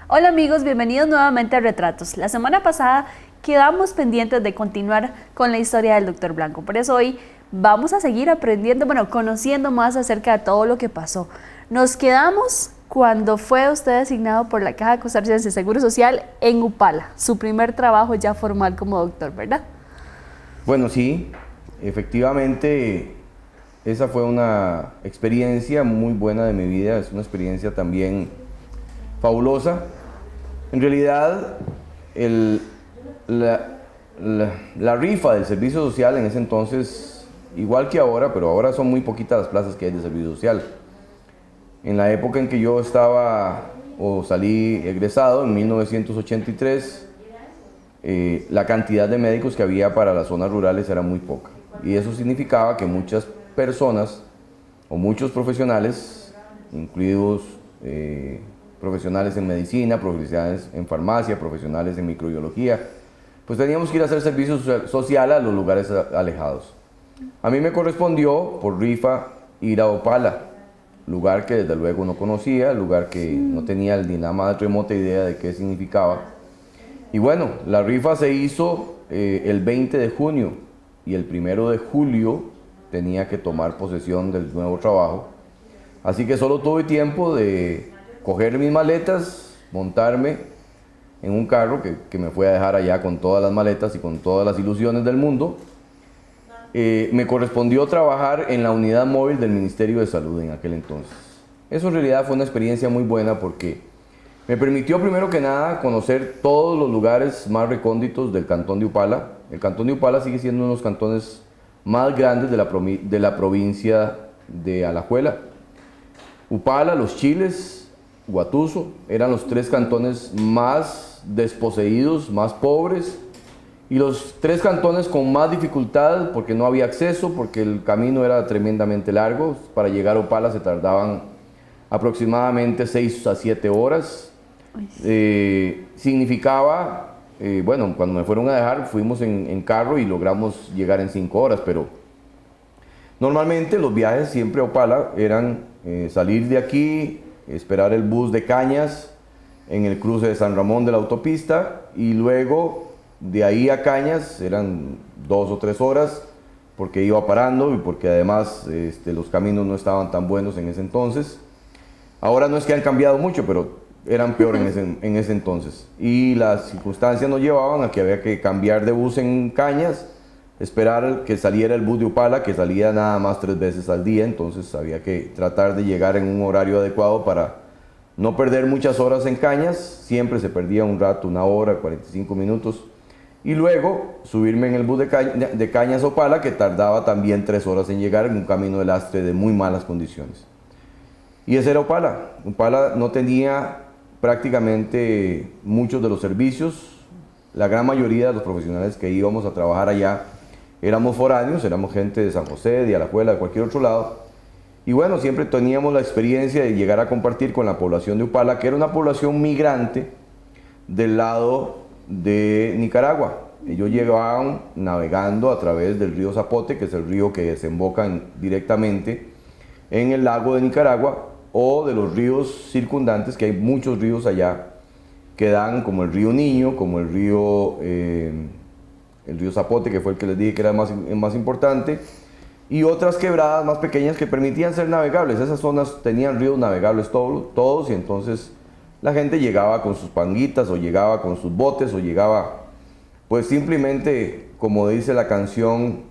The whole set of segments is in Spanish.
Hola amigos, bienvenidos nuevamente a Retratos. La semana pasada quedamos pendientes de continuar con la historia del Dr. Blanco. Por eso hoy vamos a seguir aprendiendo, conociendo más acerca de todo lo que pasó. Nos quedamos cuando fue usted designado por la Caja Costarricense de Seguro Social en Upala, su primer trabajo ya formal como doctor, ¿verdad? Bueno, sí, efectivamente, esa fue una experiencia muy buena de mi vida, es una experiencia también fabulosa. En realidad, la rifa del servicio social en ese entonces, igual que ahora, pero ahora son muy poquitas las plazas que hay de servicio social. En la época en que yo estaba o salí egresado, en 1983, la cantidad de médicos que había para las zonas rurales era muy poca. Y eso significaba que muchas personas o muchos profesionales, incluidos profesionales en medicina, profesionales en farmacia, profesionales en microbiología, pues teníamos que ir a hacer servicio social a los lugares alejados. A mí me correspondió por rifa ir a Opala, lugar que desde luego no conocía, lugar que no tenía ni la más remota idea de qué significaba. Y bueno, la rifa se hizo el 20 de junio y el 1 de julio tenía que tomar posesión del nuevo trabajo. Así que solo tuve tiempo de coger mis maletas, montarme en un carro que me fue a dejar allá con todas las maletas y con todas las ilusiones del mundo. Me correspondió trabajar en la unidad móvil del Ministerio de Salud en aquel entonces. Eso en realidad fue una experiencia muy buena porque me permitió primero que nada conocer todos los lugares más recónditos del cantón de Upala. El cantón de Upala sigue siendo uno de los cantones más grandes de la provincia de Alajuela. Upala, Los Chiles, Guatuso eran los tres cantones más desposeídos, más pobres, y los tres cantones con más dificultad porque no había acceso, porque el camino era tremendamente largo. Para llegar a Upala se tardaban aproximadamente 6 a 7 horas. Significaba, bueno, cuando me fueron a dejar fuimos en carro y logramos llegar en 5 horas, pero normalmente los viajes siempre a Opala eran salir de aquí, esperar el bus de Cañas en el cruce de San Ramón de la autopista y luego de ahí a Cañas eran 2 o 3 horas porque iba parando y porque además los caminos no estaban tan buenos en ese entonces. Ahora no es que han cambiado mucho, pero eran peor en ese entonces. Y las circunstancias nos llevaban a que había que cambiar de bus en Cañas, esperar que saliera el bus de Upala, que salía nada más 3 veces al día, entonces había que tratar de llegar en un horario adecuado para no perder muchas horas en Cañas. Siempre se perdía un rato, 1 hora, 45 minutos. Y luego subirme en el bus de Cañas a Opala, que tardaba también 3 horas en llegar en un camino de lastre de muy malas condiciones. Y ese era Upala. Upala no tenía prácticamente muchos de los servicios. La gran mayoría de los profesionales que íbamos a trabajar allá éramos foráneos, éramos gente de San José, de Alajuela, de cualquier otro lado. Y bueno, siempre teníamos la experiencia de llegar a compartir con la población de Upala, que era una población migrante del lado de Nicaragua. Ellos llegaban navegando a través del río Zapote, que es el río que desemboca directamente en el lago de Nicaragua, o de los ríos circundantes, que hay muchos ríos allá que dan, como el río Niño, como el río Zapote, que fue el que les dije que era el más importante, y otras quebradas más pequeñas que permitían ser navegables. Esas zonas tenían ríos navegables todos, y entonces la gente llegaba con sus panguitas, o llegaba con sus botes, o llegaba pues simplemente, como dice la canción,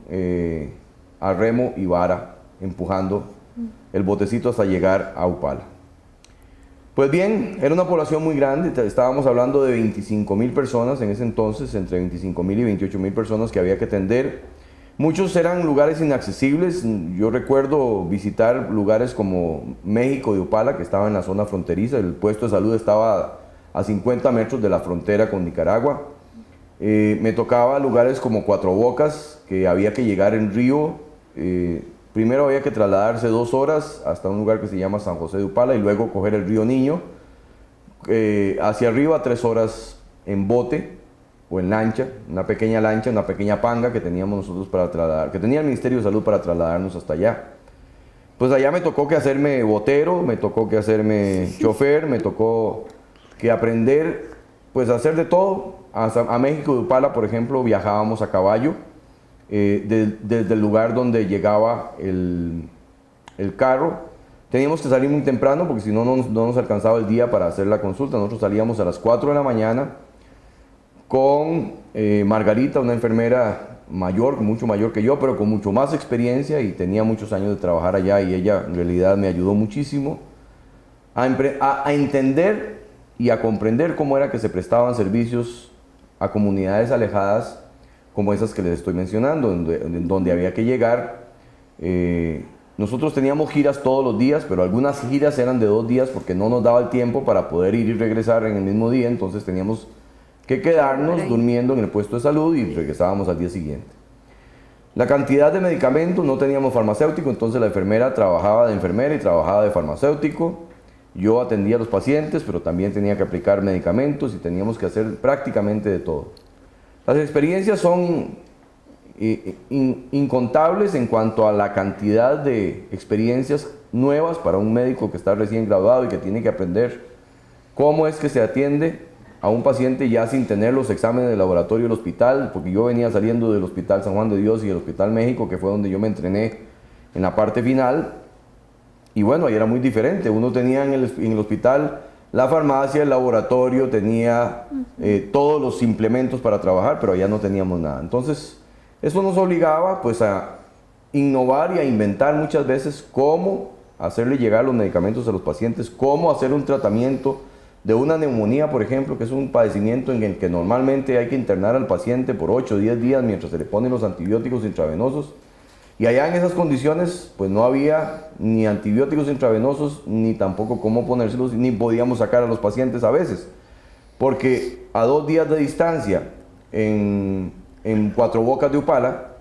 a remo y vara, empujando el botecito hasta llegar a Upala. Pues bien, era una población muy grande, estábamos hablando de 25,000 personas en ese entonces, entre 25,000 y 28,000 personas que había que atender. Muchos eran lugares inaccesibles. Yo recuerdo visitar lugares como México de Upala, que estaba en la zona fronteriza. El puesto de salud estaba a 50 metros de la frontera con Nicaragua. Me tocaba lugares como Cuatro Bocas, que había que llegar en río. Primero había que trasladarse 2 horas hasta un lugar que se llama San José de Upala y luego coger el río Niño. Hacia arriba 3 horas en bote o en lancha, una pequeña panga que teníamos nosotros para trasladar, que tenía el Ministerio de Salud para trasladarnos hasta allá. Pues allá me tocó que hacerme botero, me tocó que hacerme chofer, me tocó que aprender, pues a hacer de todo. A México de Upala, por ejemplo, viajábamos a caballo, desde el lugar donde llegaba el carro. Teníamos que salir muy temprano porque si no, no nos alcanzaba el día para hacer la consulta. Nosotros salíamos a las 4 de la mañana con Margarita, una enfermera mayor, mucho mayor que yo, pero con mucho más experiencia y tenía muchos años de trabajar allá, y ella en realidad me ayudó muchísimo a entender y a comprender cómo era que se prestaban servicios a comunidades alejadas como esas que les estoy mencionando, donde había que llegar. Nosotros teníamos giras todos los días, pero algunas giras eran de 2 días porque no nos daba el tiempo para poder ir y regresar en el mismo día, entonces teníamos que quedarnos durmiendo en el puesto de salud y regresábamos al día siguiente. La cantidad de medicamentos, no teníamos farmacéutico, entonces la enfermera trabajaba de enfermera y trabajaba de farmacéutico. Yo atendía a los pacientes, pero también tenía que aplicar medicamentos y teníamos que hacer prácticamente de todo. Las experiencias son incontables en cuanto a la cantidad de experiencias nuevas para un médico que está recién graduado y que tiene que aprender cómo es que se atiende a un paciente ya sin tener los exámenes de laboratorio del hospital, porque yo venía saliendo del Hospital San Juan de Dios y del Hospital México, que fue donde yo me entrené en la parte final, y bueno, ahí era muy diferente. Uno tenía en el hospital la farmacia, el laboratorio, tenía todos los implementos para trabajar, pero allá no teníamos nada. Entonces, eso nos obligaba pues a innovar y a inventar muchas veces cómo hacerle llegar los medicamentos a los pacientes, cómo hacer un tratamiento de una neumonía, por ejemplo, que es un padecimiento en el que normalmente hay que internar al paciente por 8 o 10 días mientras se le ponen los antibióticos intravenosos. Y allá en esas condiciones pues no había ni antibióticos intravenosos, ni tampoco cómo ponérselos, ni podíamos sacar a los pacientes a veces, porque a 2 días de distancia en Cuatro Bocas de Upala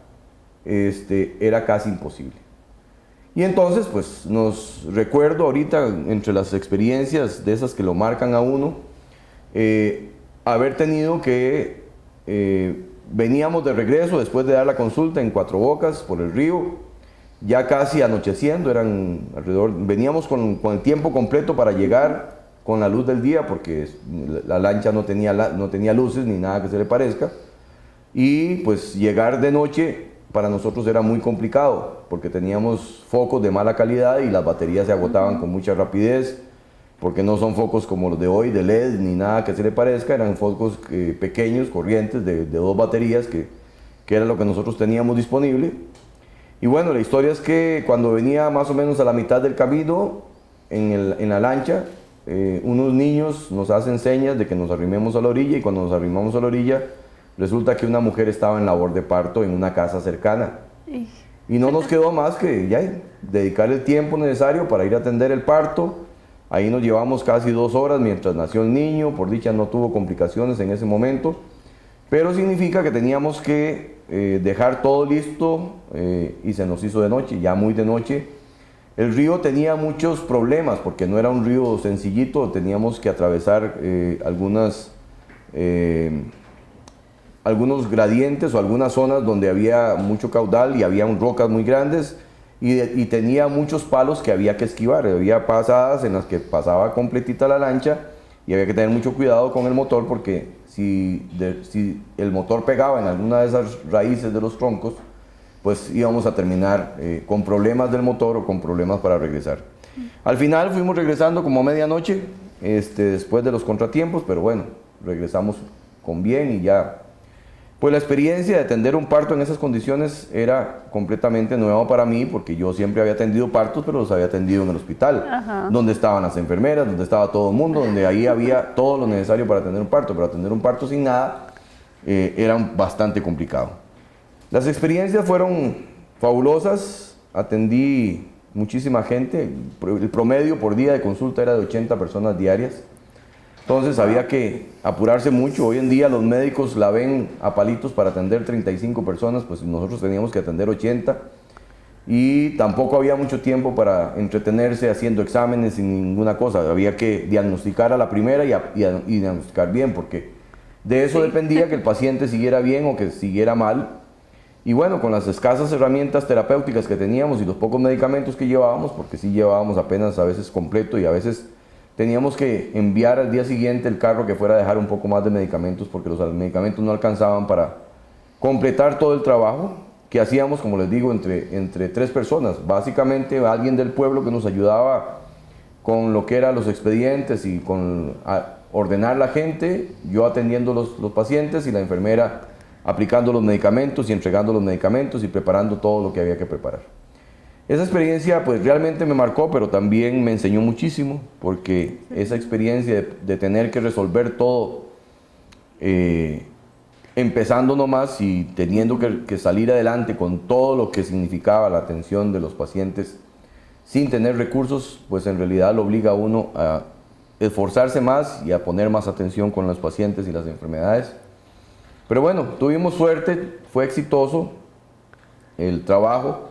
era casi imposible. Y entonces pues nos recuerdo ahorita, entre las experiencias de esas que lo marcan a uno, haber tenido que veníamos de regreso después de dar la consulta en Cuatro Bocas por el río, ya casi anocheciendo, veníamos con el tiempo completo para llegar con la luz del día, porque la lancha no tenía luces ni nada que se le parezca, y pues llegar de noche para nosotros era muy complicado, porque teníamos focos de mala calidad y las baterías se agotaban con mucha rapidez, porque no son focos como los de hoy, de LED, ni nada que se le parezca, eran focos pequeños, corrientes, de 2 baterías, que era lo que nosotros teníamos disponible. Y bueno, la historia es que cuando venía más o menos a la mitad del camino, en la lancha, unos niños nos hacen señas de que nos arrimemos a la orilla, y cuando nos arrimamos a la orilla, resulta que una mujer estaba en labor de parto en una casa cercana. Y no nos quedó más que ya dedicar el tiempo necesario para ir a atender el parto. Ahí nos llevamos casi 2 horas mientras nació el niño. Por dicha no tuvo complicaciones en ese momento, pero significa que teníamos que dejar todo listo, y se nos hizo de noche, ya muy de noche. El río tenía muchos problemas porque no era un río sencillito, teníamos que atravesar algunos gradientes o algunas zonas donde había mucho caudal y había rocas muy grandes, y tenía muchos palos que había que esquivar. Había pasadas en las que pasaba completita la lancha y había que tener mucho cuidado con el motor, porque si el motor pegaba en alguna de esas raíces de los troncos, pues íbamos a terminar con problemas del motor o con problemas para regresar. Al final fuimos regresando como a medianoche, después de los contratiempos, pero bueno, regresamos con bien y ya. Pues la experiencia de atender un parto en esas condiciones era completamente nueva para mí, porque yo siempre había atendido partos, pero los había atendido en el hospital, donde estaban las enfermeras, donde estaba todo el mundo, donde ahí había todo lo necesario para atender un parto, pero atender un parto sin nada era bastante complicado. Las experiencias fueron fabulosas, atendí muchísima gente, el promedio por día de consulta era de 80 personas diarias. Entonces había que apurarse mucho. Hoy en día los médicos la ven a palitos para atender 35 personas, pues nosotros teníamos que atender 80, y tampoco había mucho tiempo para entretenerse haciendo exámenes y ninguna cosa. Había que diagnosticar a la primera y diagnosticar bien, porque de eso dependía que el paciente siguiera bien o que siguiera mal. Y bueno, con las escasas herramientas terapéuticas que teníamos y los pocos medicamentos que llevábamos, porque sí llevábamos apenas a veces completo y a veces teníamos que enviar al día siguiente el carro que fuera a dejar un poco más de medicamentos porque los medicamentos no alcanzaban para completar todo el trabajo que hacíamos, como les digo, entre 3 personas. Básicamente alguien del pueblo que nos ayudaba con lo que eran los expedientes y con ordenar la gente, yo atendiendo los pacientes y la enfermera aplicando los medicamentos y entregando los medicamentos y preparando todo lo que había que preparar. Esa experiencia pues realmente me marcó, pero también me enseñó muchísimo, porque esa experiencia de tener que resolver todo, empezando nomás y teniendo que salir adelante con todo lo que significaba la atención de los pacientes sin tener recursos, pues en realidad lo obliga a uno a esforzarse más y a poner más atención con los pacientes y las enfermedades. Pero bueno, tuvimos suerte, fue exitoso el trabajo.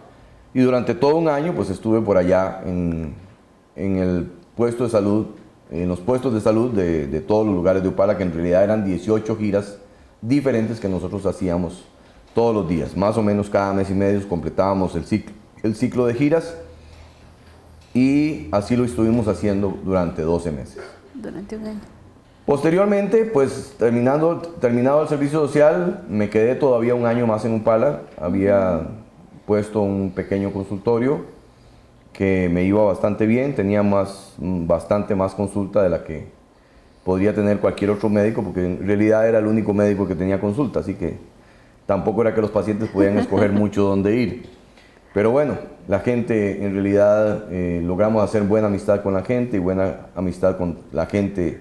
Y durante todo un año pues estuve por allá en el puesto de salud, en los puestos de salud de todos los lugares de Upala, que en realidad eran 18 giras diferentes que nosotros hacíamos todos los días. Más o menos cada mes y medio completábamos el ciclo de giras, y así lo estuvimos haciendo durante 12 meses. Durante un año. Posteriormente, pues terminado el servicio social, me quedé todavía un año más en Upala. Había puesto un pequeño consultorio que me iba bastante bien, tenía bastante más consulta de la que podría tener cualquier otro médico, porque en realidad era el único médico que tenía consulta, así que tampoco era que los pacientes podían escoger mucho dónde ir. Pero bueno, la gente, en realidad logramos hacer buena amistad con la gente y buena amistad con la gente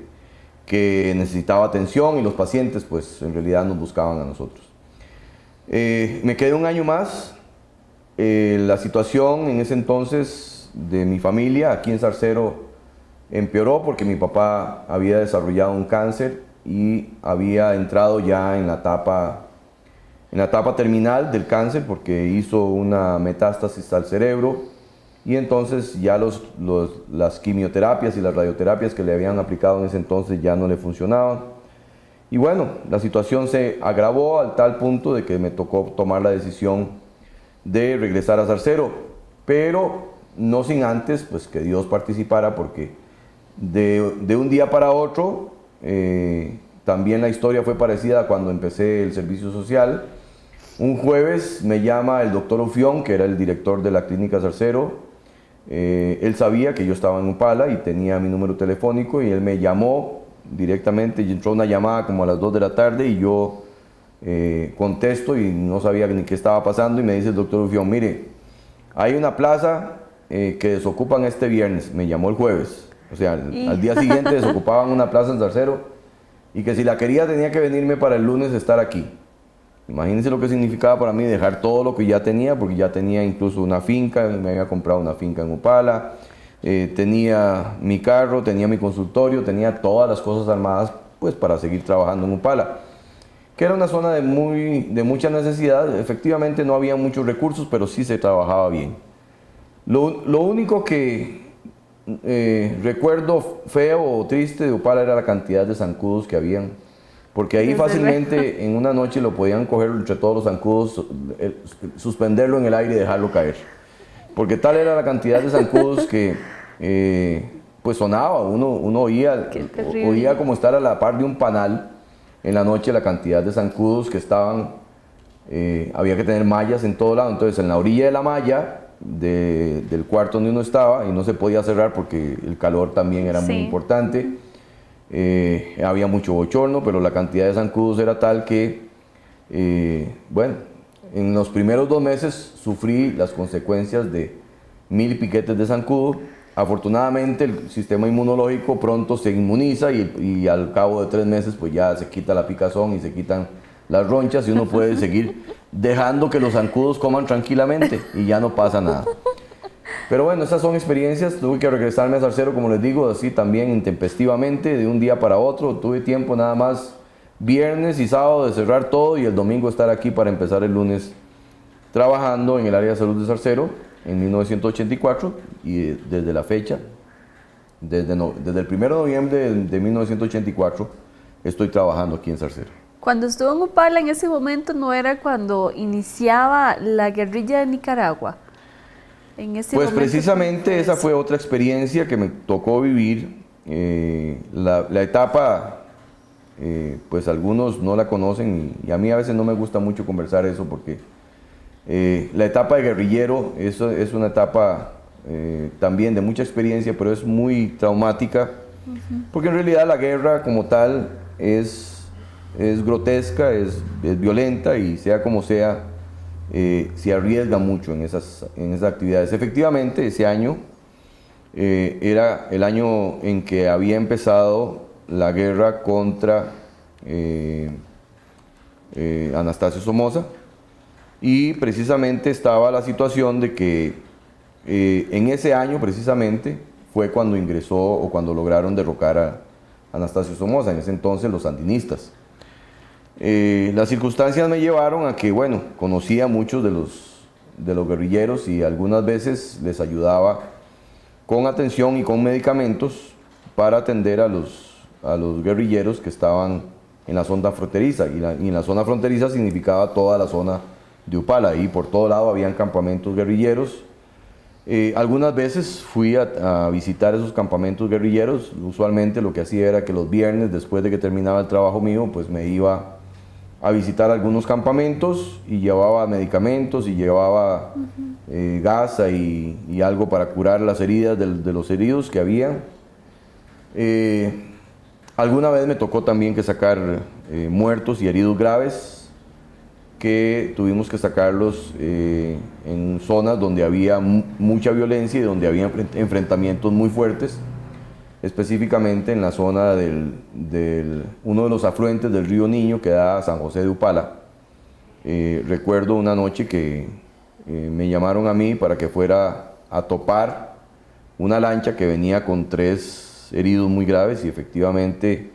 que necesitaba atención, y los pacientes pues en realidad nos buscaban a nosotros. Me quedé un año más. La situación en ese entonces de mi familia aquí en Zarcero empeoró porque mi papá había desarrollado un cáncer y había entrado ya en la etapa terminal del cáncer, porque hizo una metástasis al cerebro, y entonces ya las quimioterapias y las radioterapias que le habían aplicado en ese entonces ya no le funcionaban. Y bueno, la situación se agravó al tal punto de que me tocó tomar la decisión de regresar a Zarcero, pero no sin antes pues que Dios participara, porque de un día para otro, también la historia fue parecida a cuando empecé el servicio social. Un jueves me llama el doctor Ufión, que era el director de la clínica Zarcero. Él sabía que yo estaba en Upala y tenía mi número telefónico, y él me llamó directamente, y entró una llamada como a las 2 de la tarde y yo contesto y no sabía ni qué estaba pasando, y me dice el doctor Ufión: mire, hay una plaza que desocupan este viernes. Me llamó el jueves, o sea, al día siguiente desocupaban una plaza en Zarcero, y que si la quería tenía que venirme para el lunes estar aquí. Imagínense lo que significaba para mí dejar todo lo que ya tenía, porque ya tenía incluso una finca, me había comprado una finca en Upala, tenía mi carro, tenía mi consultorio, tenía todas las cosas armadas pues para seguir trabajando en Upala, que era una zona de mucha necesidad. Efectivamente no había muchos recursos, pero sí se trabajaba bien. Lo único que recuerdo feo o triste de Upala era la cantidad de zancudos que habían, porque ahí fácilmente en una noche lo podían coger entre todos los zancudos, suspenderlo en el aire y dejarlo caer, porque tal era la cantidad de zancudos que pues sonaba, uno oía como estar a la par de un panal en la noche, la cantidad de zancudos que estaban. Había que tener mallas en todo lado, entonces en la orilla de la malla del cuarto donde uno estaba, y no se podía cerrar porque el calor también era muy importante, había mucho bochorno, pero la cantidad de zancudos era tal que, bueno, en los primeros 2 meses sufrí las consecuencias de 1000 piquetes de zancudo. Afortunadamente el sistema inmunológico pronto se inmuniza, y al cabo de 3 meses pues ya se quita la picazón y se quitan las ronchas, y uno puede seguir dejando que los zancudos coman tranquilamente y ya no pasa nada. Pero bueno, esas son experiencias. Tuve que regresarme a Zarcero, como les digo, así también intempestivamente, de un día para otro. Tuve tiempo nada más viernes y sábado de cerrar todo, y el domingo estar aquí para empezar el lunes trabajando en el área de salud de Zarcero en 1984, y desde la fecha, desde el 1 de noviembre de 1984, estoy trabajando aquí en Zarcero. Cuando estuvo en Upala en ese momento, ¿no era cuando iniciaba la guerrilla de Nicaragua? Pues precisamente esa fue otra experiencia que me tocó vivir, la etapa, pues algunos no la conocen y a mí a veces no me gusta mucho conversar eso porque la etapa de guerrillero eso es una etapa también de mucha experiencia, pero es muy traumática, porque en realidad la guerra como tal es grotesca, es violenta y sea como sea, se arriesga mucho en esas actividades. Efectivamente, ese año era el año en que había empezado la guerra contra Anastasio Somoza, y precisamente estaba la situación de que en ese año precisamente fue cuando ingresó o cuando lograron derrocar a Anastasio Somoza, en ese entonces los sandinistas. Las circunstancias me llevaron a que, bueno, conocía a muchos de los guerrilleros y algunas veces les ayudaba con atención y con medicamentos para atender a los guerrilleros que estaban en la zona fronteriza, y en la zona fronteriza significaba toda la zona de Upala, y por todo lado habían campamentos guerrilleros. Algunas veces fui a visitar esos campamentos guerrilleros. Usualmente lo que hacía era que los viernes, después de que terminaba el trabajo mío, pues me iba a visitar algunos campamentos y llevaba medicamentos y llevaba gasa y algo para curar las heridas de los heridos que había. Alguna vez me tocó también que sacar muertos y heridos graves, que tuvimos que sacarlos en zonas donde había mucha violencia y donde había enfrentamientos muy fuertes, específicamente en la zona uno de los afluentes del río Niño que da a San José de Upala. Recuerdo una noche que me llamaron a mí para que fuera a topar una lancha que venía con 3 heridos muy graves, y efectivamente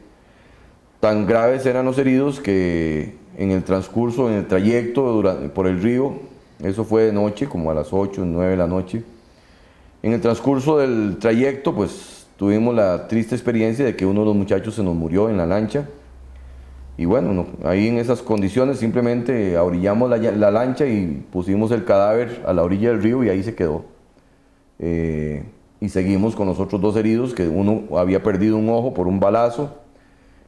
tan graves eran los heridos que en el transcurso, en el trayecto por el río, eso fue de noche, como a las 8 o 9 de la noche, en el transcurso del trayecto, pues tuvimos la triste experiencia de que uno de los muchachos se nos murió en la lancha, y bueno, ahí en esas condiciones simplemente ahorillamos la lancha y pusimos el cadáver a la orilla del río y ahí se quedó. Y seguimos con los otros 2 heridos, que uno había perdido un ojo por un balazo,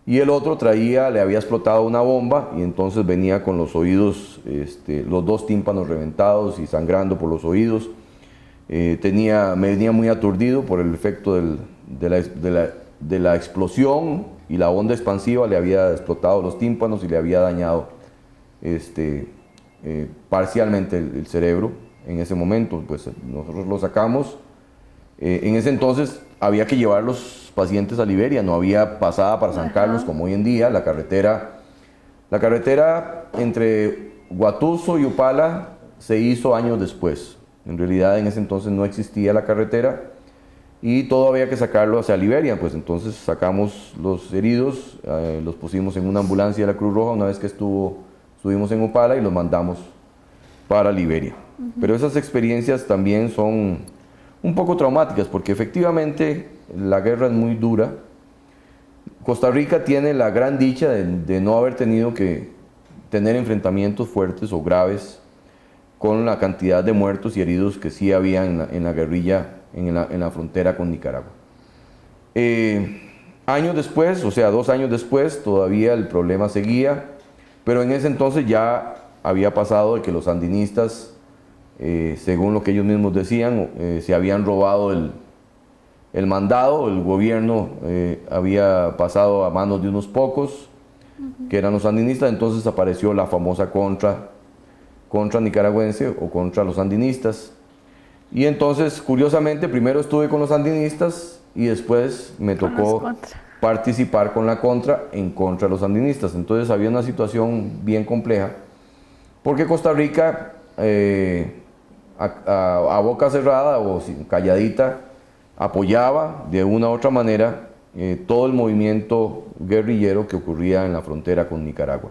y el otro le había explotado una bomba, y entonces venía con los oídos, los 2 tímpanos reventados y sangrando por los oídos. Me venía muy aturdido por el efecto de la explosión, y la onda expansiva le había explotado los tímpanos y le había dañado parcialmente el cerebro. En ese momento, pues nosotros lo sacamos. En ese entonces había que llevar los pacientes a Liberia, no había pasada para San Carlos como hoy en día. La carretera entre Guatuso y Upala se hizo años después. En realidad en ese entonces no existía la carretera y todo había que sacarlo hacia Liberia. Pues entonces sacamos los heridos, los pusimos en una ambulancia de la Cruz Roja una vez que estuvimos en Upala, y los mandamos para Liberia. Pero esas experiencias también son un poco traumáticas, porque efectivamente la guerra es muy dura. Costa Rica tiene la gran dicha de no haber tenido que tener enfrentamientos fuertes o graves con la cantidad de muertos y heridos que sí había en la guerrilla en la frontera con Nicaragua. Años después, o sea, 2 años después, todavía el problema seguía, pero en ese entonces ya había pasado de que los sandinistas, según lo que ellos mismos decían, se habían robado el mandado. El gobierno había pasado a manos de unos pocos, que eran los sandinistas. Entonces apareció la famosa contra nicaragüense o contra los sandinistas. Y entonces, curiosamente, primero estuve con los sandinistas y después me tocó participar con la en contra de los sandinistas. Entonces había una situación bien compleja, porque Costa Rica, a boca cerrada o calladita, apoyaba de una u otra manera todo el movimiento guerrillero que ocurría en la frontera con Nicaragua,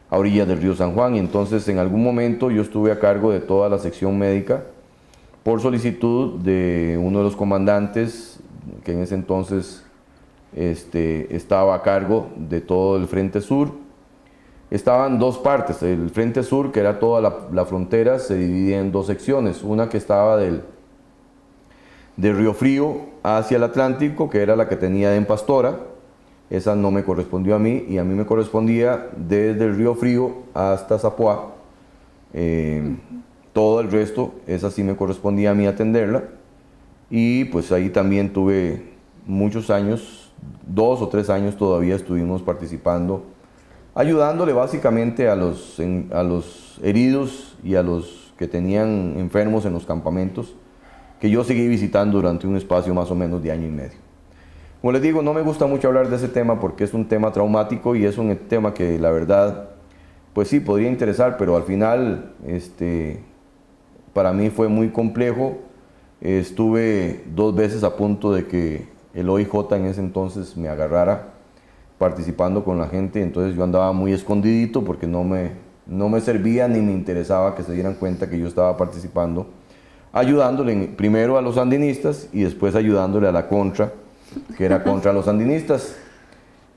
a orillas del río San Juan. Y entonces en algún momento yo estuve a cargo de toda la sección médica por solicitud de uno de los comandantes que en ese entonces estaba a cargo de todo el Frente Sur. Estaban 2 partes. El Frente Sur, que era toda la frontera, se dividía en 2 secciones. Una que estaba del De Río Frío hacia el Atlántico, que era la que tenía en Pastora, esa no me correspondió a mí, y a mí me correspondía desde el Río Frío hasta Zapoá. Todo el resto, esa sí me correspondía a mí atenderla, y pues ahí también tuve muchos años, 2 o 3 años todavía estuvimos participando, ayudándole básicamente a los heridos y a los que tenían enfermos en los campamentos, que yo seguí visitando durante un espacio más o menos de año y medio. Como les digo, no me gusta mucho hablar de ese tema porque es un tema traumático y es un tema que la verdad, pues sí, podría interesar, pero al final, para mí fue muy complejo. Estuve 2 veces a punto de que el OIJ en ese entonces me agarrara participando con la gente, entonces yo andaba muy escondidito porque no me servía ni me interesaba que se dieran cuenta que yo estaba participando, ayudándole primero a los sandinistas y después ayudándole a la contra, que era contra los sandinistas.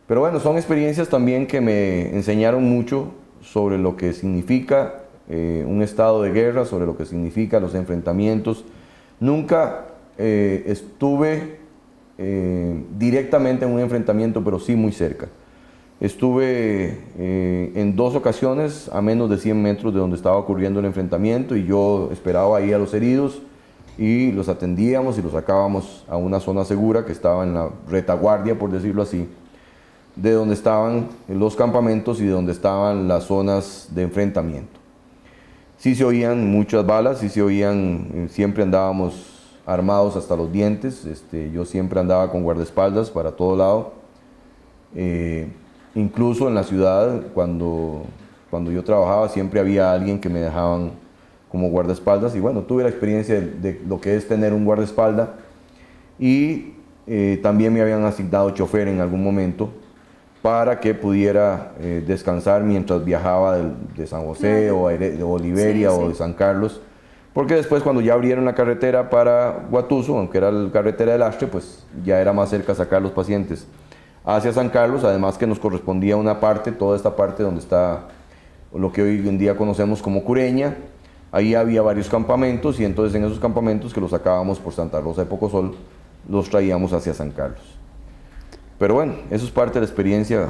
Pero bueno, son experiencias también que me enseñaron mucho sobre lo que significa un estado de guerra, sobre lo que significa los enfrentamientos. Nunca estuve directamente en un enfrentamiento, pero sí muy cerca. Estuve en 2 ocasiones a menos de 100 metros de donde estaba ocurriendo el enfrentamiento y yo esperaba ahí a los heridos y los atendíamos y los sacábamos a una zona segura que estaba en la retaguardia, por decirlo así, de donde estaban los campamentos y de donde estaban las zonas de enfrentamiento. Sí se oían muchas balas, sí se oían, siempre andábamos armados hasta los dientes, yo siempre andaba con guardaespaldas para todo lado. Incluso en la ciudad, cuando yo trabajaba, siempre había alguien que me dejaban como guardaespaldas y bueno, tuve la experiencia de lo que es tener un guardaespaldas y también me habían asignado chofer en algún momento para que pudiera descansar mientras viajaba de San José o de Oliveria o de San Carlos, porque después cuando ya abrieron la carretera para Guatuso, aunque era la carretera del Astre, pues ya era más cerca sacar los pacientes hacia San Carlos, además que nos correspondía una parte, toda esta parte donde está lo que hoy en día conocemos como Cureña. Ahí había varios campamentos y entonces en esos campamentos que los sacábamos por Santa Rosa de Pocosol, los traíamos hacia San Carlos. Pero bueno, eso es parte de la experiencia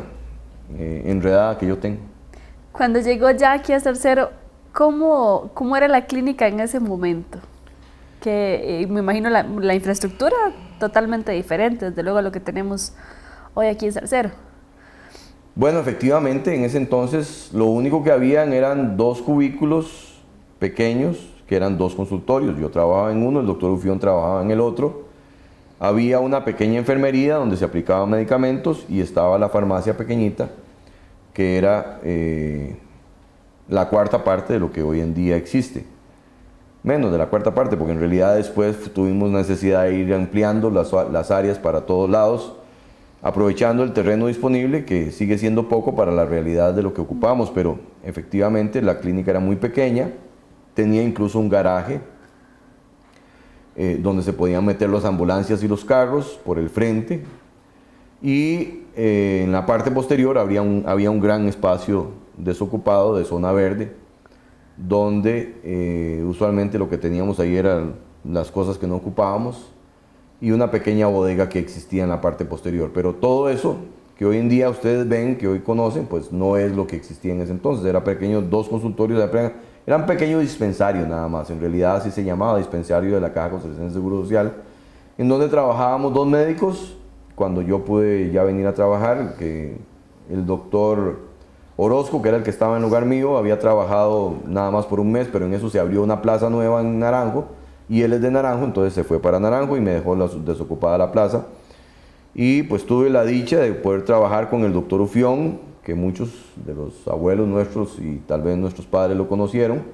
enredada que yo tengo. Cuando llegó ya aquí a Zarcero, ¿cómo era la clínica en ese momento? Que me imagino la infraestructura totalmente diferente, desde luego a lo que tenemos hoy aquí en Zarcero. Bueno, efectivamente, en ese entonces lo único que habían eran 2 cubículos pequeños, que eran 2 consultorios. Yo trabajaba en uno, el doctor Ufión trabajaba en el otro. Había una pequeña enfermería donde se aplicaban medicamentos y estaba la farmacia pequeñita, que era la 4ª parte de lo que hoy en día existe. Menos de la 4ª parte, porque en realidad después tuvimos necesidad de ir ampliando las áreas para todos lados, aprovechando el terreno disponible, que sigue siendo poco para la realidad de lo que ocupamos, pero efectivamente la clínica era muy pequeña, tenía incluso un garaje donde se podían meter las ambulancias y los carros por el frente, y en la parte posterior había un gran espacio desocupado de zona verde, donde usualmente lo que teníamos ahí eran las cosas que no ocupábamos y una pequeña bodega que existía en la parte posterior. Pero todo eso que hoy en día ustedes ven, que hoy conocen, pues no es lo que existía en ese entonces. Era pequeños 2 consultorios, eran pequeños dispensarios nada más. En realidad así se llamaba, dispensario de la Caja Costarricense de Seguro Social, en donde trabajábamos 2 médicos. Cuando yo pude ya venir a trabajar, que el doctor Orozco, que era el que estaba en lugar mío, había trabajado nada más por un mes, pero en eso se abrió una plaza nueva en Naranjo, y él es de Naranjo, entonces se fue para Naranjo y me dejó desocupada la plaza. Y pues tuve la dicha de poder trabajar con el doctor Ufión, que muchos de los abuelos nuestros y tal vez nuestros padres lo conocieron,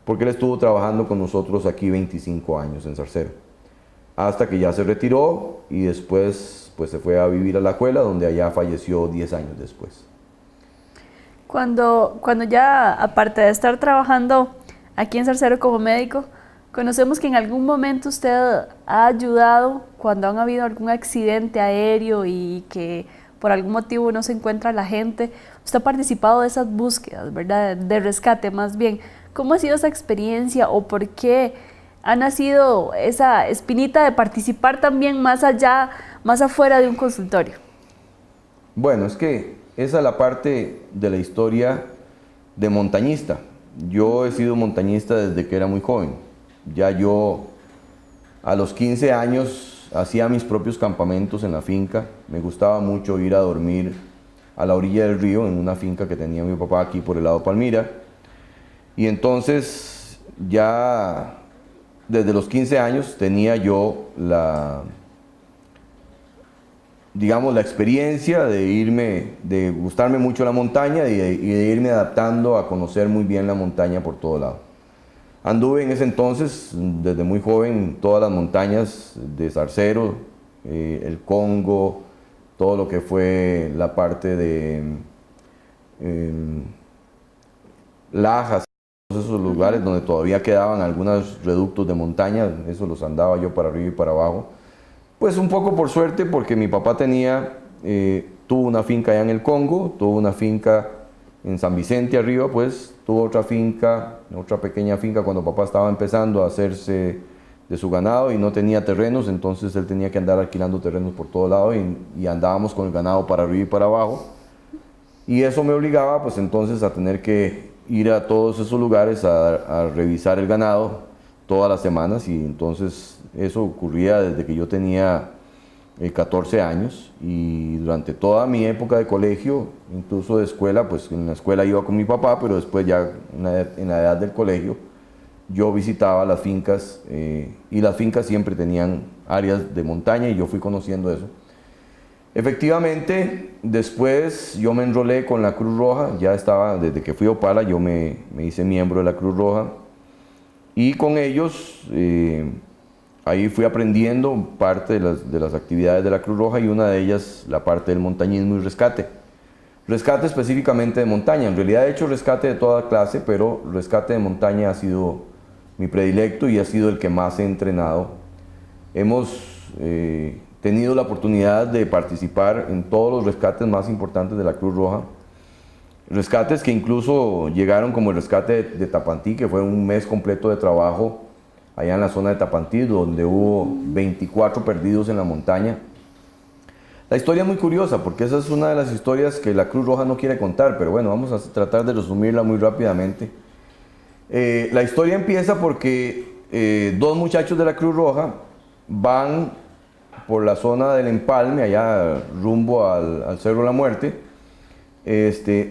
porque él estuvo trabajando con nosotros aquí 25 años en Zarcero, hasta que ya se retiró y después pues se fue a vivir a La Juela, donde allá falleció 10 años después. Cuando ya, aparte de estar trabajando aquí en Zarcero como médico, conocemos que en algún momento usted ha ayudado cuando han habido algún accidente aéreo y que por algún motivo no se encuentra la gente. Usted ha participado de esas búsquedas, ¿verdad? De rescate más bien. ¿Cómo ha sido esa experiencia o por qué ha nacido esa espinita de participar también más allá, más afuera de un consultorio? Bueno, es que esa es la parte de la historia de montañista. Yo he sido montañista desde que era muy joven. Ya yo a los 15 años hacía mis propios campamentos en la finca. Me gustaba mucho ir a dormir a la orilla del río en una finca que tenía mi papá aquí por el lado de Palmira. Y entonces ya desde los 15 años tenía yo digamos, la experiencia de gustarme mucho la montaña y de irme adaptando a conocer muy bien la montaña por todo lado. Anduve en ese entonces, desde muy joven, todas las montañas de Zarcero, el Congo, todo lo que fue la parte de Lajas, todos esos lugares donde todavía quedaban algunos reductos de montaña, eso los andaba yo para arriba y para abajo. Pues un poco por suerte, porque mi papá tuvo una finca allá en el Congo, tuvo una finca en San Vicente arriba, pues tuvo otra finca, otra pequeña finca cuando papá estaba empezando a hacerse de su ganado y no tenía terrenos, entonces él tenía que andar alquilando terrenos por todo lado y andábamos con el ganado para arriba y para abajo. Y eso me obligaba pues entonces a tener que ir a todos esos lugares a revisar el ganado todas las semanas, y entonces eso ocurría desde que yo tenía 14 años, y durante toda mi época de colegio, incluso de escuela, pues en la escuela iba con mi papá, pero después ya en la edad del colegio yo visitaba las fincas, y las fincas siempre tenían áreas de montaña y yo fui conociendo eso. Efectivamente, después yo me enrolé con la Cruz Roja, ya estaba, desde que fui a Opala yo me hice miembro de la Cruz Roja, y con ellos ahí fui aprendiendo parte de las actividades de la Cruz Roja, y una de ellas la parte del montañismo y rescate. Rescate específicamente de montaña, en realidad he hecho rescate de toda clase, pero rescate de montaña ha sido mi predilecto y ha sido el que más he entrenado. Hemos tenido la oportunidad de participar en todos los rescates más importantes de la Cruz Roja. Rescates que incluso llegaron como el rescate de Tapantí, que fue un mes completo de trabajo allá en la zona de Tapantí, donde hubo 24 perdidos en la montaña. La historia es muy curiosa, porque esa es una de las historias que la Cruz Roja no quiere contar, pero bueno, vamos a tratar de resumirla muy rápidamente. La historia empieza porque dos muchachos de la Cruz Roja van por la zona del Empalme, allá rumbo al Cerro de la Muerte.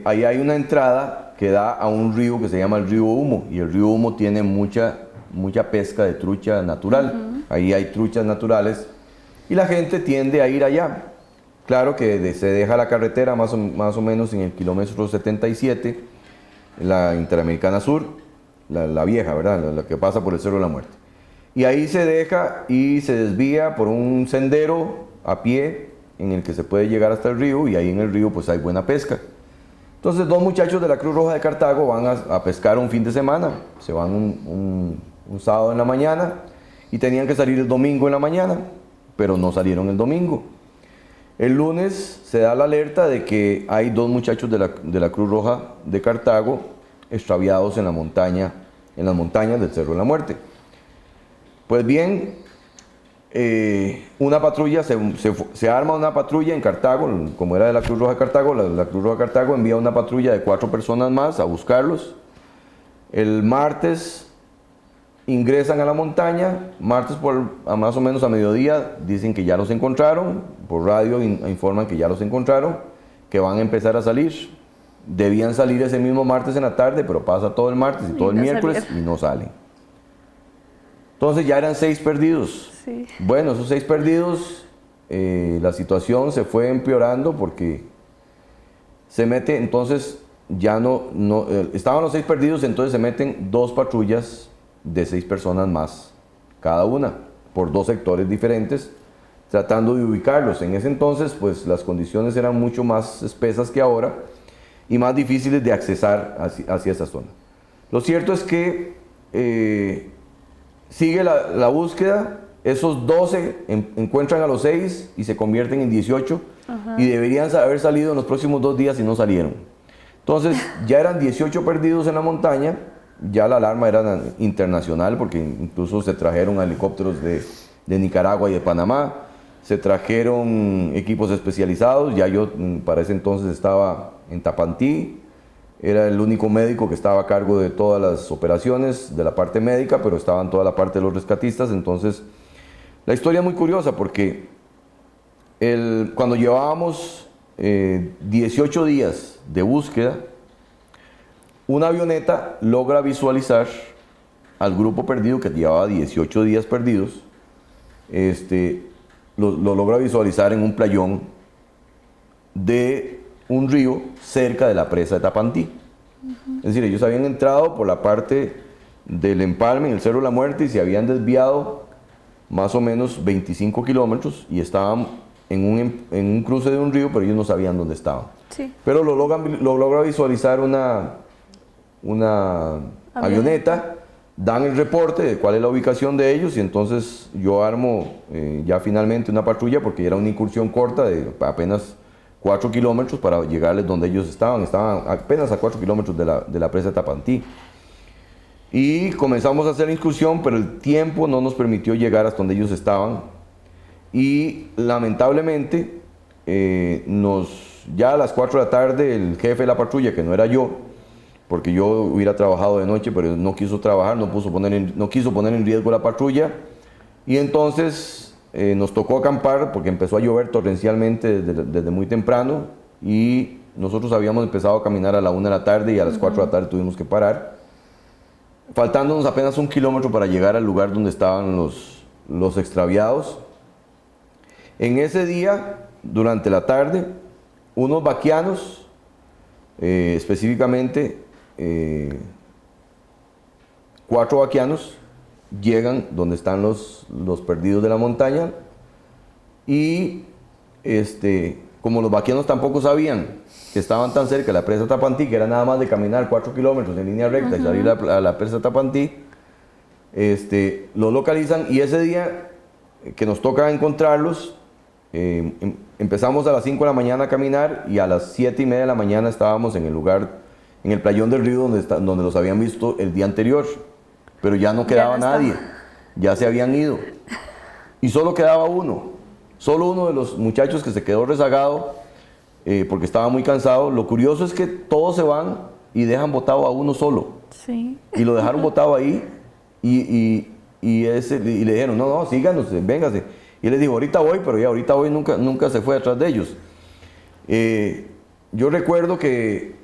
Ahí hay una entrada que da a un río que se llama el río Humo, y el río Humo tiene mucha pesca de trucha natural. Ahí hay truchas naturales y la gente tiende a ir allá. Claro que se deja la carretera más o menos en el kilómetro 77, la Interamericana Sur, la vieja, ¿verdad? La que pasa por el Cerro de la Muerte. Y ahí se deja y se desvía por un sendero a pie en el que se puede llegar hasta el río, y ahí en el río pues hay buena pesca. Entonces dos muchachos de la Cruz Roja de Cartago van a pescar un fin de semana, se van un sábado en la mañana y tenían que salir el domingo en la mañana, pero no salieron el domingo. El lunes se da la alerta de que hay dos muchachos de la Cruz Roja de Cartago extraviados en las montañas del Cerro de la Muerte. Pues bien, una patrulla, se arma una patrulla en Cartago, como era de la Cruz Roja de Cartago, la Cruz Roja de Cartago envía una patrulla de 4 personas más a buscarlos. El martes ingresan a la montaña, martes más o menos a mediodía dicen que ya los encontraron, por radio informan que ya los encontraron, que van a empezar a salir. Debían salir ese mismo martes en la tarde, pero pasa todo el martes y todo el miércoles y no salen. Entonces ya eran 6 perdidos. Sí. Bueno, esos 6 perdidos, la situación se fue empeorando porque se mete, entonces ya estaban los 6 perdidos, entonces se meten 2 patrullas de 6 personas más, cada una, por 2 sectores diferentes, tratando de ubicarlos. En ese entonces, pues las condiciones eran mucho más espesas que ahora y más difíciles de accesar hacia esa zona. Lo cierto es que sigue la búsqueda, esos 12 encuentran a los 6 y se convierten en 18. Ajá. Y deberían haber salido en los próximos 2 días y no salieron. Entonces ya eran 18 perdidos en la montaña ya la alarma era internacional porque incluso se trajeron helicópteros de Nicaragua y de Panamá, se trajeron equipos especializados, ya yo para ese entonces estaba en Tapantí, era el único médico que estaba a cargo de todas las operaciones, de la parte médica, pero estaba en toda la parte de los rescatistas. Entonces la historia es muy curiosa porque cuando llevábamos 18 días de búsqueda, una avioneta logra visualizar al grupo perdido que llevaba 18 días perdidos, lo logra visualizar en un playón de un río cerca de la presa de Tapantí. Es decir, ellos habían entrado por la parte del empalme en el Cerro de la Muerte y se habían desviado más o menos 25 kilómetros y estaban en un cruce de un río, pero ellos no sabían dónde estaban. Sí. Pero lo logra visualizar una avioneta, dan el reporte de cuál es la ubicación de ellos y entonces yo armo ya finalmente una patrulla porque era una incursión corta de apenas 4 kilómetros para llegarles donde ellos estaban apenas a 4 kilómetros de la presa de Tapantí. Y comenzamos a hacer la incursión, pero el tiempo no nos permitió llegar hasta donde ellos estaban y lamentablemente ya a las 4 de la tarde el jefe de la patrulla, que no era yo, porque yo hubiera trabajado de noche, pero no quiso trabajar, no quiso poner en riesgo la patrulla, y entonces nos tocó acampar porque empezó a llover torrencialmente desde muy temprano y nosotros habíamos empezado a caminar a la 1 de la tarde y a las 4 de la tarde tuvimos que parar, faltándonos apenas 1 kilómetro para llegar al lugar donde estaban los extraviados. En ese día, durante la tarde, unos vaquianos, específicamente 4 vaquianos, llegan donde están los perdidos de la montaña y como los vaquianos tampoco sabían que estaban tan cerca de la presa Tapantí, que era nada más de caminar 4 kilómetros en línea recta y salir a la presa Tapantí, los localizan y ese día que nos toca encontrarlos, empezamos a las 5 de la mañana a caminar y a las 7:30 de la mañana estábamos en el lugar, en el playón del río donde los habían visto el día anterior, pero ya no quedaba nadie, ya se habían ido y solo quedaba solo uno de los muchachos que se quedó rezagado porque estaba muy cansado. Lo curioso es que todos se van y dejan botado a uno solo. Sí. Y lo dejaron botado ahí y le dijeron, no, síganos, véngase. Y él les dijo, ahorita voy, pero ya ahorita voy, nunca se fue detrás de ellos. Yo recuerdo que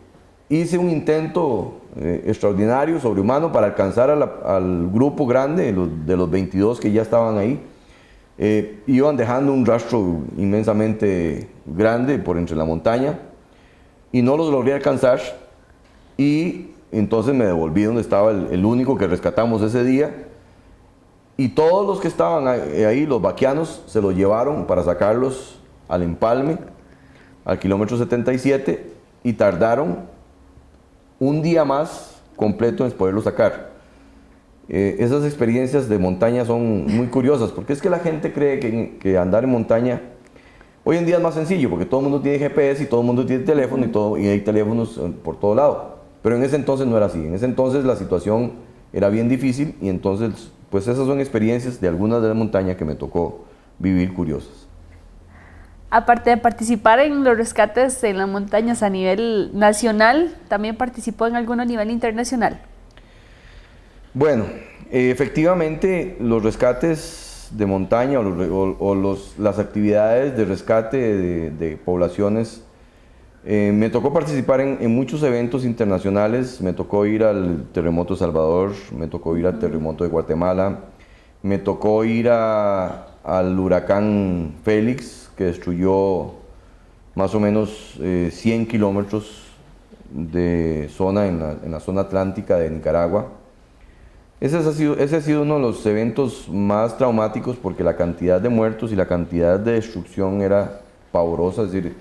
hice un intento extraordinario, sobrehumano, para alcanzar al grupo grande de los 22 que ya estaban ahí. Iban dejando un rastro inmensamente grande por entre la montaña y no los logré alcanzar y entonces me devolví donde estaba el único que rescatamos ese día y todos los que estaban ahí, los vaquianos, se los llevaron para sacarlos al empalme, al kilómetro 77 y tardaron un día más completo en poderlos sacar. Esas experiencias de montaña son muy curiosas, porque es que la gente cree que andar en montaña hoy en día es más sencillo, porque todo el mundo tiene GPS y todo el mundo tiene teléfono y hay teléfonos por todo lado. Pero en ese entonces no era así. En ese entonces la situación era bien difícil y entonces, pues esas son experiencias de algunas de las montañas que me tocó vivir curiosas. Aparte de participar en los rescates en las montañas a nivel nacional, ¿también participó en alguno a nivel internacional? Bueno, efectivamente los rescates de montaña las actividades de rescate de poblaciones, me tocó participar en muchos eventos internacionales. Me tocó ir al terremoto de Salvador, me tocó ir al terremoto de Guatemala, me tocó ir al huracán Félix, que destruyó más o menos 100 kilómetros de zona en la zona atlántica de Nicaragua. Ese ha sido uno de los eventos más traumáticos porque la cantidad de muertos y la cantidad de destrucción era pavorosa. Es decir,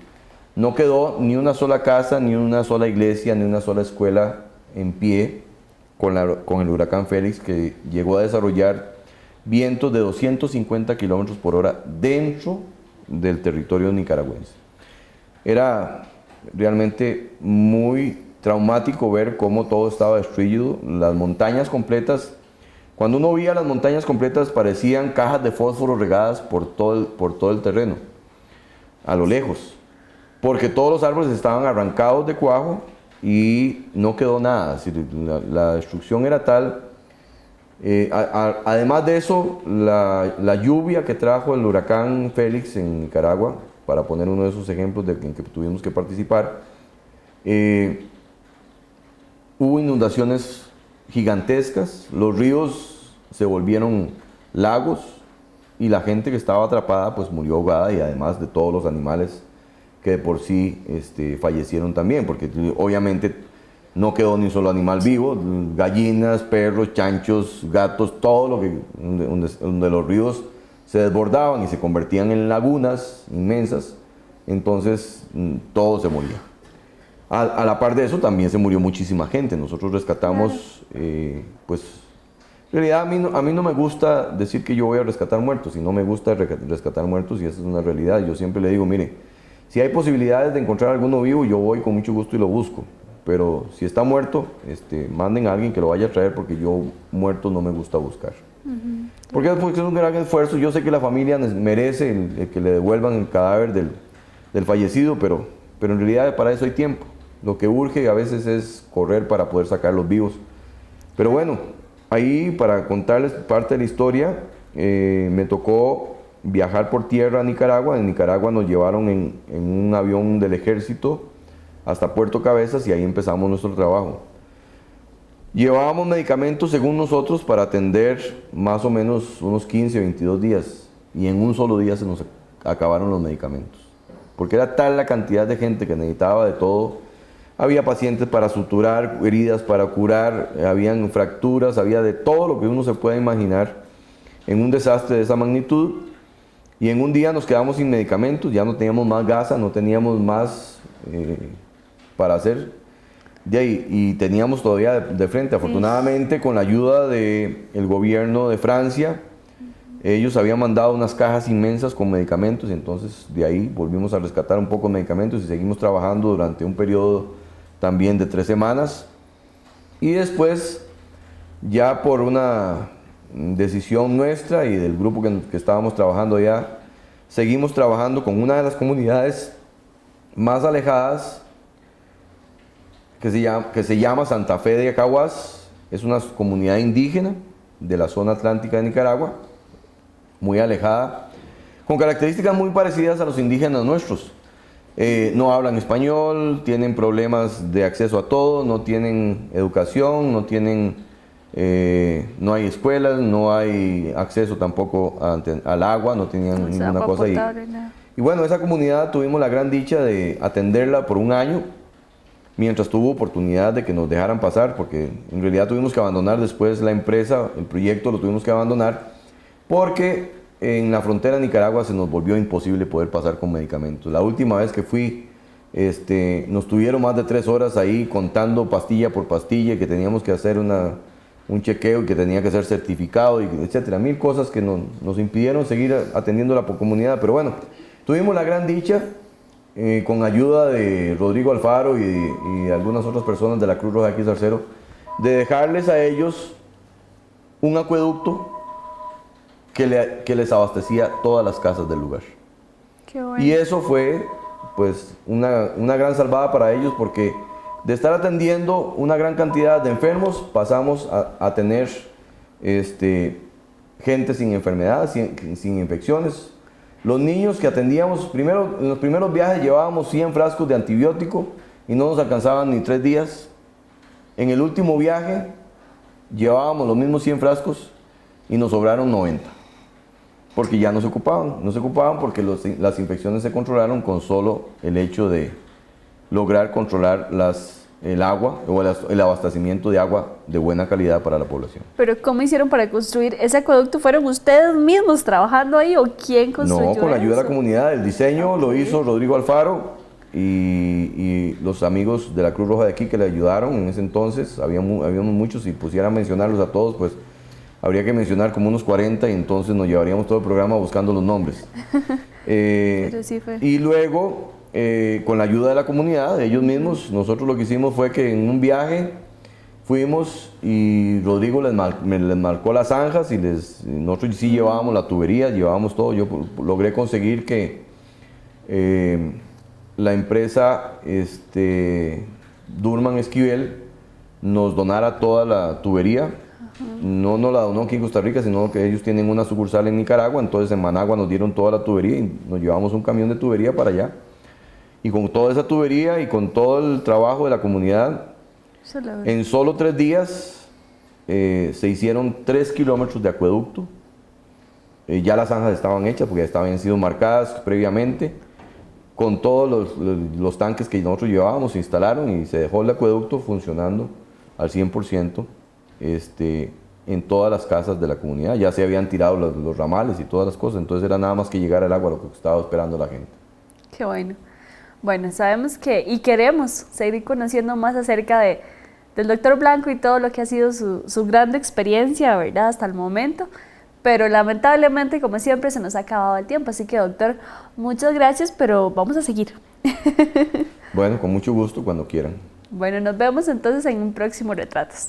no quedó ni una sola casa, ni una sola iglesia, ni una sola escuela en pie con el huracán Félix, que llegó a desarrollar vientos de 250 kilómetros por hora dentro del territorio nicaragüense. Era realmente muy traumático ver cómo todo estaba destruido, las montañas completas. Cuando uno veía las montañas completas parecían cajas de fósforo regadas por todo el terreno, a lo lejos, porque todos los árboles estaban arrancados de cuajo y no quedó nada. Es decir, la destrucción era tal. Además de eso, la lluvia que trajo el huracán Félix en Nicaragua, para poner uno de esos ejemplos en que tuvimos que participar, hubo inundaciones gigantescas, los ríos se volvieron lagos y la gente que estaba atrapada pues murió ahogada, y además de todos los animales que de por sí fallecieron también, porque obviamente no quedó ni un solo animal vivo, gallinas, perros, chanchos, gatos, todo lo que donde los ríos se desbordaban y se convertían en lagunas inmensas, entonces todo se moría. A la par de eso también se murió muchísima gente. Nosotros rescatamos, pues, en realidad a mí no me gusta decir que yo voy a rescatar muertos, y no me gusta rescatar muertos, y esa es una realidad. Yo siempre le digo, mire, si hay posibilidades de encontrar alguno vivo, yo voy con mucho gusto y lo busco. Pero si está muerto, manden a alguien que lo vaya a traer, porque yo muerto no me gusta buscar. Porque es un gran esfuerzo. Yo sé que la familia merece el que le devuelvan el cadáver del fallecido, pero en realidad para eso hay tiempo. Lo que urge a veces es correr para poder sacarlos vivos. Pero bueno, ahí para contarles parte de la historia, me tocó viajar por tierra a Nicaragua. En Nicaragua nos llevaron en un avión del ejército hasta Puerto Cabezas, y ahí empezamos nuestro trabajo. Llevábamos medicamentos, según nosotros, para atender más o menos unos 15 o 22 días, y en un solo día se nos acabaron los medicamentos, porque era tal la cantidad de gente que necesitaba de todo. Había pacientes para suturar, heridas para curar, habían fracturas, había de todo lo que uno se pueda imaginar en un desastre de esa magnitud. Y en un día nos quedamos sin medicamentos, ya no teníamos más gasa, no teníamos más para hacer. De ahí, y teníamos todavía de frente, afortunadamente, con la ayuda del gobierno de Francia, ellos habían mandado unas cajas inmensas con medicamentos, y entonces de ahí volvimos a rescatar un poco de medicamentos y seguimos trabajando durante un periodo también de 3 semanas. Y después, ya por una decisión nuestra y del grupo que estábamos trabajando allá, seguimos trabajando con una de las comunidades más alejadas, que se llama Santa Fe de Acahuas. Es una comunidad indígena de la zona atlántica de Nicaragua, muy alejada, con características muy parecidas a los indígenas nuestros. No hablan español, tienen problemas de acceso a todo, no tienen educación, no hay escuelas, no hay acceso tampoco al agua, no tenían ninguna cosa. Y bueno, esa comunidad tuvimos la gran dicha de atenderla por un año, mientras tuvo oportunidad de que nos dejaran pasar, porque en realidad tuvimos que abandonar después la empresa, el proyecto lo tuvimos que abandonar, porque en la frontera de Nicaragua se nos volvió imposible poder pasar con medicamentos. La última vez que fui, nos tuvieron más de 3 horas ahí contando pastilla por pastilla, que teníamos que hacer un chequeo y que tenía que ser certificado, y etcétera. 1000 cosas que nos impidieron seguir atendiendo la comunidad. Pero bueno, tuvimos la gran dicha, con ayuda de Rodrigo Alfaro y algunas otras personas de la Cruz Roja aquí Zarcero, de dejarles a ellos un acueducto que les abastecía todas las casas del lugar. Qué bueno. Y eso fue pues una gran salvada para ellos, porque de estar atendiendo una gran cantidad de enfermos, pasamos a tener gente sin enfermedades, sin infecciones. Los niños que atendíamos, en los primeros viajes llevábamos 100 frascos de antibiótico y no nos alcanzaban ni 3 días. En el último viaje llevábamos los mismos 100 frascos y nos sobraron 90. Porque ya no se ocupaban porque las infecciones se controlaron con solo el hecho de lograr controlar el agua o el abastecimiento de agua de buena calidad para la población. Pero ¿cómo hicieron para construir ese acueducto? ¿Fueron ustedes mismos trabajando ahí o quién construyó? No, con la ayuda eso? de la comunidad. El diseño lo hizo Rodrigo Alfaro y los amigos de la Cruz Roja de aquí que le ayudaron en ese entonces. Habíamos muchos, si pusiera a mencionarlos a todos, pues habría que mencionar como unos 40 y entonces nos llevaríamos todo el programa buscando los nombres. Pero sí fue. Y luego con la ayuda de la comunidad, de ellos mismos, nosotros lo que hicimos fue que en un viaje fuimos y Rodrigo les marcó las zanjas y nosotros sí llevábamos la tubería, llevábamos todo. Yo logré conseguir que la empresa Durman Esquivel nos donara toda la tubería. No nos la donó aquí en Costa Rica, sino que ellos tienen una sucursal en Nicaragua, entonces en Managua nos dieron toda la tubería y nos llevamos un camión de tubería para allá. Y con toda esa tubería y con todo el trabajo de la comunidad, en solo 3 días se hicieron 3 kilómetros de acueducto. Ya las zanjas estaban hechas porque ya habían sido marcadas previamente. Con todos los tanques que nosotros llevábamos se instalaron y se dejó el acueducto funcionando al 100% en todas las casas de la comunidad. Ya se habían tirado los ramales y todas las cosas, entonces era nada más que llegar el agua, lo que estaba esperando la gente. Qué bueno. Bueno, sabemos que y queremos seguir conociendo más acerca del Dr. Blanco y todo lo que ha sido su gran experiencia, ¿verdad? Hasta el momento. Pero lamentablemente, como siempre, se nos ha acabado el tiempo. Así que, doctor, muchas gracias, pero vamos a seguir. Bueno, con mucho gusto, cuando quieran. Bueno, nos vemos entonces en un próximo Retratos.